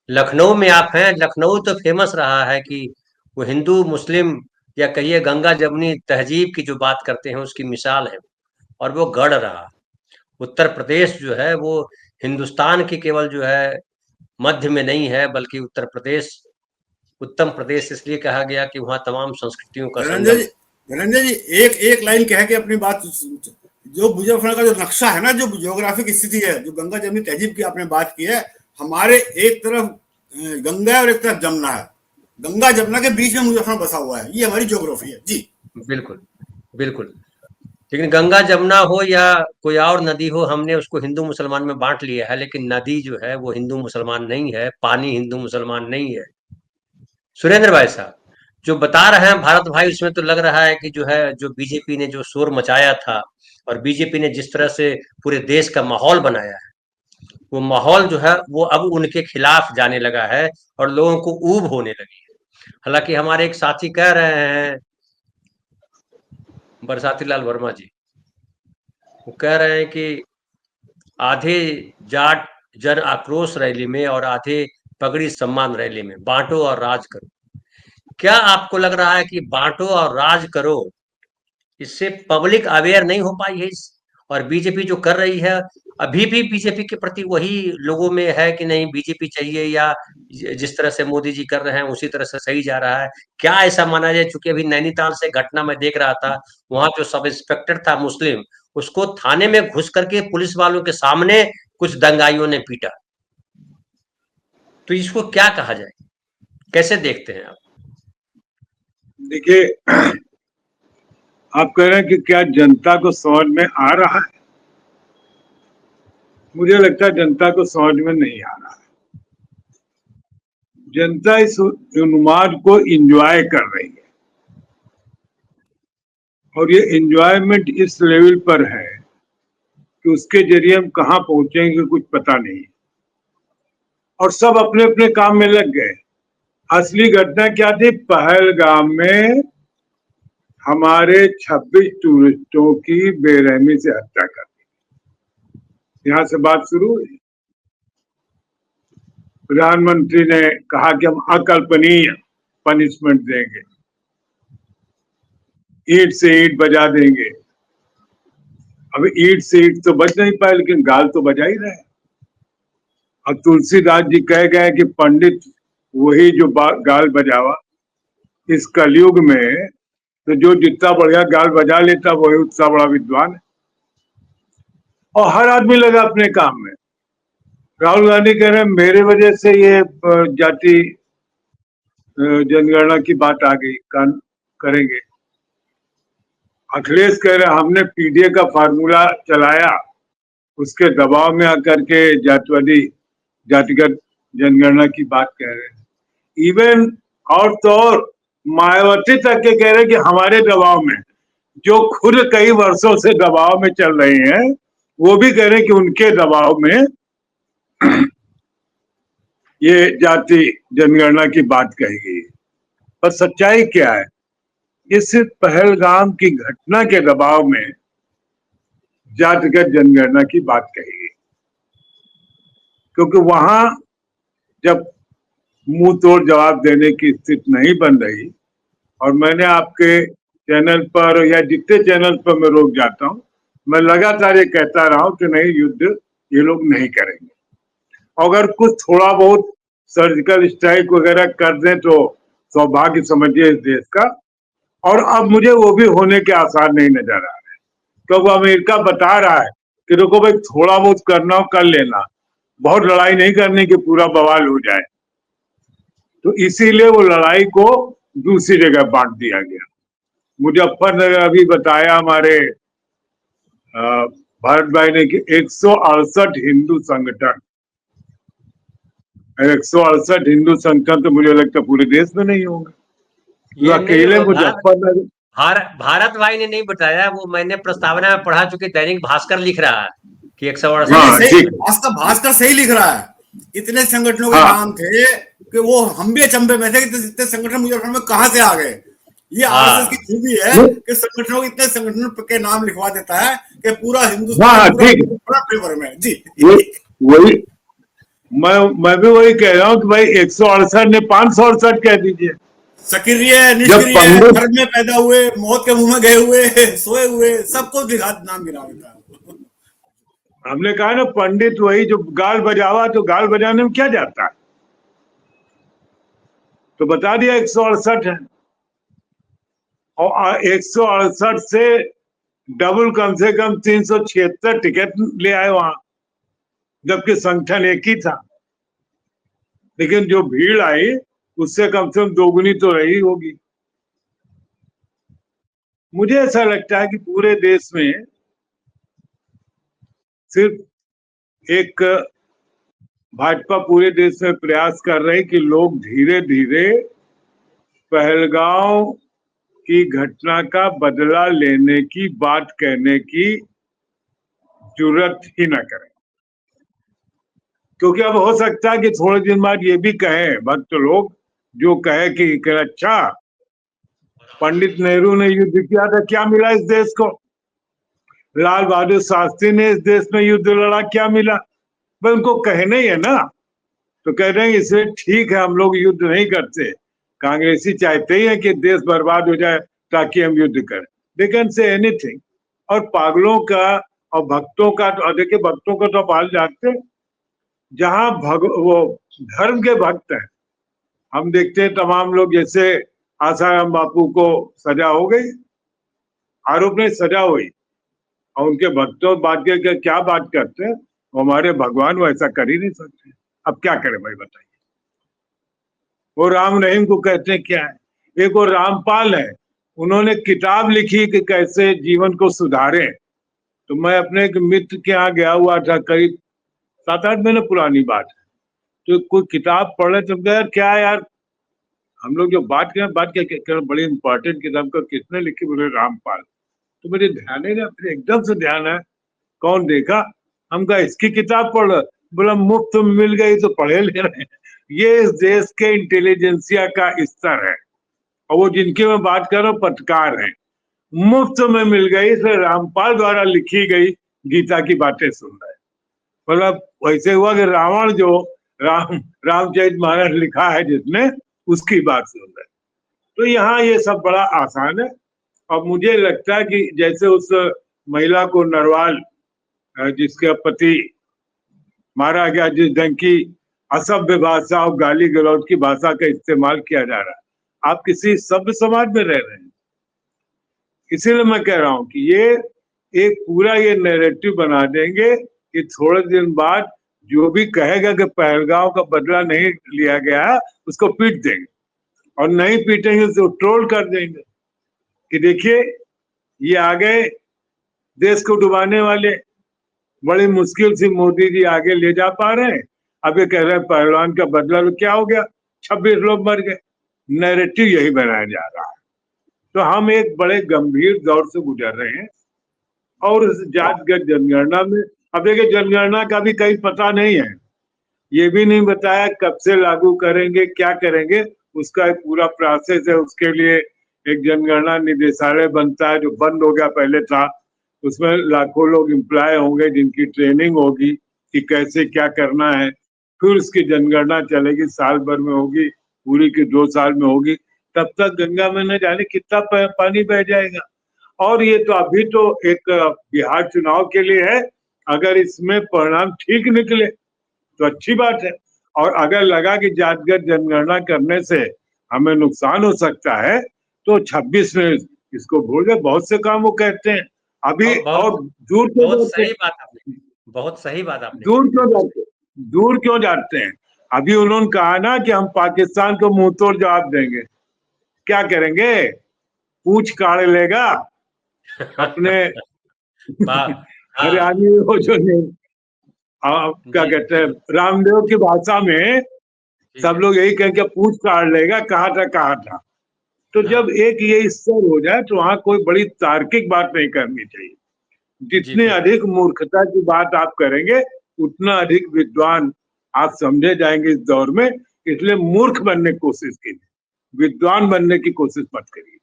लखनऊ में आप हैं, लखनऊ तो फेमस रहा है कि वो हिंदू मुस्लिम या कहिए गंगा जमुनी तहजीब की जो बात करते हैं उसकी मिसाल है, और वो गढ़ रहा। उत्तर प्रदेश जो है वो हिंदुस्तान की केवल जो है मध्य में नहीं है, बल्कि उत्तर प्रदेश उत्तम प्रदेश इसलिए कहा गया कि वहाँ तमाम संस्कृतियों का धनंजय संगम। जी, धनंजय जी, एक एक लाइन कह के अपनी बात। जो मुजफ्फरनगर का जो नक्शा है ना, जो ज्योग्राफिक स्थिति है, जो गंगा जमुनी तहजीब की आपने बात की है, हमारे एक तरफ गंगा है और एक तरफ जमुना है। गंगा जमुना के बीच में मुजफ्फरनगर बसा हुआ है। ये हमारी ज्योग्राफी है जी। बिल्कुल, बिल्कुल। लेकिन गंगा जमुना हो या कोई और नदी हो, हमने उसको हिंदू मुसलमान में बांट लिया है, लेकिन नदी जो है वो हिंदू मुसलमान नहीं है, पानी हिंदू मुसलमान नहीं है। सुरेंद्र भाई साहब जो बता रहे हैं भारत भाई, उसमें तो लग रहा है कि जो है जो बीजेपी ने जो शोर मचाया था और बीजेपी ने जिस तरह से पूरे देश का माहौल बनाया है, वो माहौल जो है वो अब उनके खिलाफ जाने लगा है और लोगों को ऊब होने लगी है। हालांकि हमारे एक साथी कह रहे हैं, बरसाती लाल वर्मा जी, वो कह रहे हैं कि आधे जाट जन आक्रोश रैली में और आधे पगड़ी सम्मान रैली में बांटो और राज करो। क्या आपको लग रहा है कि बांटो और राज करो इससे पब्लिक अवेयर नहीं हो पाई है और बीजेपी जो कर रही है, अभी भी बीजेपी के प्रति वही लोगों में है कि नहीं बीजेपी चाहिए, या जिस तरह से मोदी जी कर रहे हैं उसी तरह से सही जा रहा है? क्या ऐसा माना जाए? चूंकि अभी नैनीताल से घटना मैं देख रहा था, वहां जो सब इंस्पेक्टर था मुस्लिम, उसको थाने में घुस करके पुलिस वालों के सामने कुछ दंगाइयों ने पीटा। तो इसको क्या कहा जाए, कैसे देखते हैं आप? देखिए, आप कह रहे हैं कि क्या जनता को समझ में आ रहा है? मुझे लगता है जनता को समझ में नहीं आ रहा है। जनता इस उन्माद को एंजॉय कर रही है, और ये एंजॉयमेंट इस लेवल पर है कि उसके जरिए हम कहाँ पहुंचेंगे कुछ पता नहीं, और सब अपने अपने काम में लग गए। असली घटना क्या थी? पहलगाम में हमारे 26 टूरिस्टों की बेरहमी से हत्या कर दी। यहां से बात शुरू हुई। प्रधानमंत्री ने कहा कि हम अकल्पनीय पनिशमेंट देंगे, ईंट से ईंट बजा देंगे। अब ईंट से ईंट तो बच नहीं पाए, लेकिन गाल तो बजा ही रहे। अब तुलसीदास जी कह गए कि पंडित वही जो गाल बजावा। इस कलयुग में तो जो जितना बढ़िया गाल बजा लेता वही उतना बड़ा विद्वान है, और हर आदमी लगा अपने काम में। राहुल गांधी कह रहे हैं मेरे वजह से ये जाति जनगणना की बात आ गई, करेंगे। अखिलेश कह रहे हमने पीडीए का फार्मूला चलाया, उसके दबाव में आकर के जातिवादी जातिगत जनगणना की बात कह रहे हैं। इवन और तो और मायावती तक के कह रहे हैं कि हमारे दबाव में, जो खुद कई वर्षों से दबाव में चल रही हैं, वो भी कह रहे हैं कि उनके दबाव में ये जाति जनगणना की बात कही गई। पर सच्चाई क्या है? इस पहलगाम की घटना के दबाव में जातिगत जनगणना की बात कही गई, क्योंकि वहां जब मुंह तोड़ जवाब देने की स्थिति नहीं बन रही, और मैंने आपके चैनल पर या जितने चैनल पर मैं रोक जाता हूं, मैं लगातार ये कहता रहा हूं कि नहीं, युद्ध ये लोग नहीं करेंगे। अगर कुछ थोड़ा बहुत सर्जिकल स्ट्राइक वगैरह कर दें तो सौभाग्य समझिए इस देश का। और अब मुझे वो भी होने के आसार नहीं नजर आ रहे, क्योंकि अमेरिका बता रहा है कि देखो भाई, थोड़ा बहुत करना हो कर लेना, बहुत लड़ाई नहीं करने की पूरा बवाल हो जाए। तो इसीलिए वो लड़ाई को दूसरी जगह बांट दिया गया। मुजफ्फरनगर अभी बताया हमारे भारत भाई ने कि 168 हिंदू संगठन, 168 हिंदू संगठन तो मुझे लगता पूरे देश में नहीं होंगे। जो ये नहीं, अकेले मुजफ्फरनगर, भारत भाई ने नहीं बताया, वो मैंने प्रस्तावना में पढ़ा, चुके दैनिक भास्कर लिख रहा है कि 168। नहीं, सही भास्कर सही लिख रहा है। इतने संगठनों के नाम थे कि वो हम भी अचंभे में थे कि इतने संगठन मुजफ्फरनगर में कहाँ से आ गए। ये आरएसएस की खूबी है कि संगठनों के इतने संगठनों के नाम लिखवा देता है कि पूरा हिंदुस्तान पूरा फेवर में जी। वही मैं भी वही कह रहा हूँ कि भाई 168 ने 568 कह दीजिए। सक्रिय, जब निष्क्रिय, पंडित, घर में पैदा हुए, मौत के मुंह में गए हुए, सोए हुए, सबको नाम गिरा देता है। हमने कहा ना, पंडित वही जो गाल बजावा, तो गाल बजाने में क्या जाता है, तो बता दिया 168 है। और 168 से डबल कम से कम 376 टिकट ले आए वहां, जबकि संगठन एक ही था। लेकिन जो भीड़ आई उससे कम से कम दोगुनी तो रही होगी। मुझे ऐसा लगता है कि पूरे देश में सिर्फ एक भाजपा पूरे देश में प्रयास कर रही कि लोग धीरे धीरे पहलगांव की घटना का बदला लेने की बात कहने की जरूरत ही न करें, क्योंकि अब हो सकता है कि थोड़े दिन बाद ये भी कहें भक्त लोग, जो कहे कि अच्छा, पंडित नेहरू ने युद्ध किया था, क्या मिला इस देश को, लाल बहादुर शास्त्री ने इस देश में युद्ध लड़ा, क्या मिला। बस उनको कहना ही है ना, तो कह रहे हैं इसलिए ठीक है हम लोग युद्ध नहीं करते। कांग्रेसी चाहते ही है कि देश बर्बाद हो जाए ताकि हम युद्ध करें, दे कैन से एनीथिंग। और पागलों का और भक्तों का, तो देखिए भक्तों का तो आप हाल जानते हैं, जहां वो धर्म के भक्त हैं, हम देखते हैं तमाम लोग, जैसे आसाराम बापू को सजा हो गई, आरोप नहीं सजा हुई, और उनके भक्तों बात के क्या बात करते हैं, हमारे भगवान वो ऐसा कर ही नहीं सकते। अब क्या करें भाई बताइए। वो राम रहीम को कहते हैं क्या है। एक वो रामपाल है, उन्होंने किताब लिखी कि कैसे जीवन को सुधारें। तो मैं अपने एक मित्र के यहाँ गया हुआ था, करीब 7-8 महीने पुरानी बात है, तो कोई किताब पढ़ रहे, तो यार क्या है यार, हम लोग जो बात करें बड़ी इंपॉर्टेंट किताब का किसने लिखी, बोले रामपाल। तो मुझे ध्यान ही नहीं, फिर एकदम से ध्यान है, कौन देखा, हम कहा इसकी किताब पढ़ रहे, बोला मुफ्त में मिल गई तो पढ़े ले रहे हैं। ये इस देश के इंटेलिजेंसिया का स्तर है। और वो जिनकी मैं बात कर रहा हूँ पत्रकार हैं, मुफ्त में मिल गई, इसलिए रामपाल द्वारा लिखी गई गीता की बातें सुन रहे। मतलब वैसे हुआ कि रावण जो रामचरितमानस लिखा है जिसने, उसकी बात सुन रहे। तो यहाँ ये सब बड़ा आसान है। और मुझे लगता है कि जैसे उस महिला को नरवाल, जिसके पति मारा गया, जिस ढंग की असभ्य भाषा और गाली गलौज की भाषा का इस्तेमाल किया जा रहा है, आप किसी सभ्य समाज में रह रहे हैं। इसीलिए मैं कह रहा हूं कि ये एक पूरा ये नैरेटिव बना देंगे कि थोड़े दिन बाद जो भी कहेगा कि पहलगांव का बदला नहीं लिया गया, उसको पीट देंगे, और नहीं पीटेंगे तो ट्रोल कर देंगे कि देखिए ये आ गए देश को डुबाने वाले, बड़ी मुश्किल से मोदी जी आगे ले जा पा रहे हैं, अब ये कह रहे हैं पहलवान का बदला, तो क्या हो गया, 26 लोग मर गए। नैरेटिव यही बनाया जा रहा है। तो हम एक बड़े गंभीर दौर से गुजर रहे हैं। और इस जातिगत जनगणना में, अब देखिए जनगणना का भी कहीं पता नहीं है, ये भी नहीं बताया कब से लागू करेंगे, क्या करेंगे, उसका एक पूरा प्रोसेस है। उसके लिए एक जनगणना निदेशालय बनता है, जो बंद हो गया पहले था, उसमें लाखों लोग एम्प्लॉय होंगे जिनकी ट्रेनिंग होगी कि कैसे क्या करना है। फिर उसकी जनगणना चलेगी, साल भर में होगी, पूरी की 2 साल में होगी। तब तक गंगा में न जाने कितना पानी बह जाएगा। और ये तो अभी तो एक बिहार चुनाव के लिए है, अगर इसमें परिणाम ठीक निकले तो अच्छी बात है। और अगर लगा कि जातिगत जनगणना करने से हमें नुकसान हो सकता है, तो 26 में इसको भूल गए। बहुत से काम वो कहते हैं अभी, और दूर क्यों जाते हैं, बहुत सही बात आपने दूर क्यों जाते दूर क्यों जाते हैं। अभी उन्होंने कहा ना कि हम पाकिस्तान को मुंह तोड़ जवाब देंगे। क्या करेंगे, पूछ काढ़ लेगा अपने हरियाणी, वो जो नहीं, क्या कहते हैं, रामदेव की भाषा में सब लोग यही कहेंगे पूछ काट लेगा, कहा था। तो जब एक ये स्तर हो जाए तो वहां कोई बड़ी तार्किक बात नहीं करनी चाहिए। जितनी अधिक मूर्खता की बात आप करेंगे, उतना अधिक विद्वान आप समझे जाएंगे इस दौर में। इसलिए मूर्ख बनने की कोशिश कीजिए, विद्वान बनने की कोशिश मत करिए।